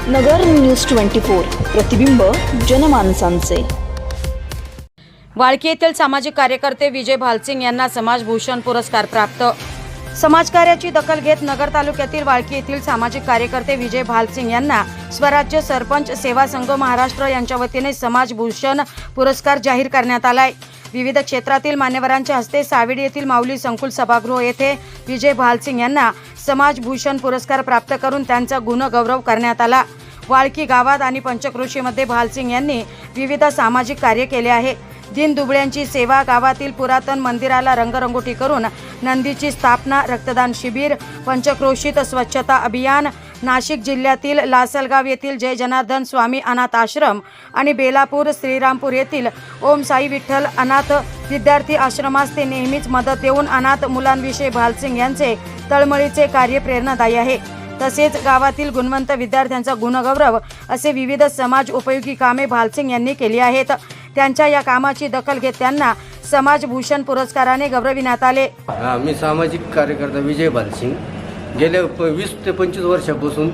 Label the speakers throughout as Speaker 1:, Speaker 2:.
Speaker 1: नगर news 24 प्रतिबिंब जनमानसांचे।
Speaker 2: वाळकी येथील सामाजिक कार्यकर्ते विजय भालसिंग यांना समाजभूषण पुरस्कार प्राप्त। समाजकार्याची दखल घेत नगर तालुक्यातील वाळकी येथील सामाजिक कार्यकर्ते विजय भालसिंग यांना स्वराज्य सरपंच सेवा संघ महाराष्ट्र यांच्या वतीने समाजभूषण पुरस्कार जाहीर करण्यात आलाय। विविध क्षेत्रातील मान्यवरांच्या हस्ते सावेडी येथील माऊली संकुल सभागृह येथे विजय भालसिंग यांना समाजभूषण पुरस्कार प्राप्त करून त्यांचा गुणगौरव करण्यात आला। वाळकी गावात आणि पंचक्रोशीमध्ये भालसिंग यांनी विविध सामाजिक कार्य केले आहे। दीनदुबळ्यांची सेवा, गावातील पुरातन मंदिराला रंगरंगोटी करून नंदीची स्थापना, रक्तदान शिबिर, पंचक्रोशीत स्वच्छता अभियान, नाशिक जिल्ह्यातील लासलगाव येथील जय जनार्दन स्वामी अनाथ आश्रम आणि बेलापूर श्रीरामपूर येथील ओम साई विठ्ठल अनाथ विद्यार्थी आश्रमास ते नेहमीच मदत देऊन अनाथ मुलांविषयी भालसिंग यांचे तळमळीचे कार्य प्रेरणादायी आहे। तसेच गावातील गुणवंत विद्यार्थ्यांचा गुणगौरव असे विविध समाज उपयोगी कामे भालसिंग यांनी केली आहेत। त्यांच्या या कामाची दखल घेत त्यांना समाजभूषण पुरस्काराने गौरविण्यात आले।
Speaker 3: मी सामाजिक कार्यकर्ता विजय भालसिंग गेल्या 20 ते 25 वर्षापासून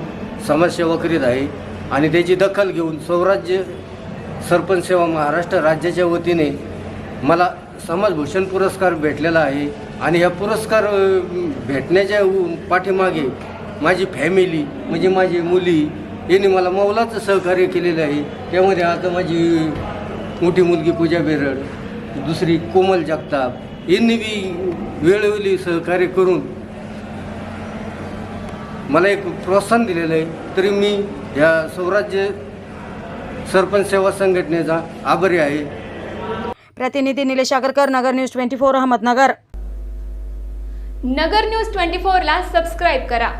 Speaker 3: समाजसेवा करीत आहे आणि त्याची दखल घेऊन स्वराज्य सरपंच सेवा महाराष्ट्र राज्याच्या वतीने मला समाजभूषण पुरस्कार भेटलेला आहे। आणि या पुरस्कार भेटण्याच्या पाठीमागे माझी फॅमिली म्हणजे माझी मुली यांनी मला मौलाचं सहकार्य केलेलं आहे। त्यामध्ये आता माझी मोठी मुलगी पूजा बेरड, दुसरी कोमल जगताप यांनी बी वेळोवेळी सहकार्य करून मला एक प्रोत्साहन दिलेलं आहे। तरी मी या स्वराज्य सरपंच सेवा संघटनेचा आभारी आहे।
Speaker 2: प्रतिनिधी निलेश आगरकर, नगर न्यूज 24 अहमदनगर।
Speaker 4: नगर न्यूज 24 ला सबस्क्राइब करा।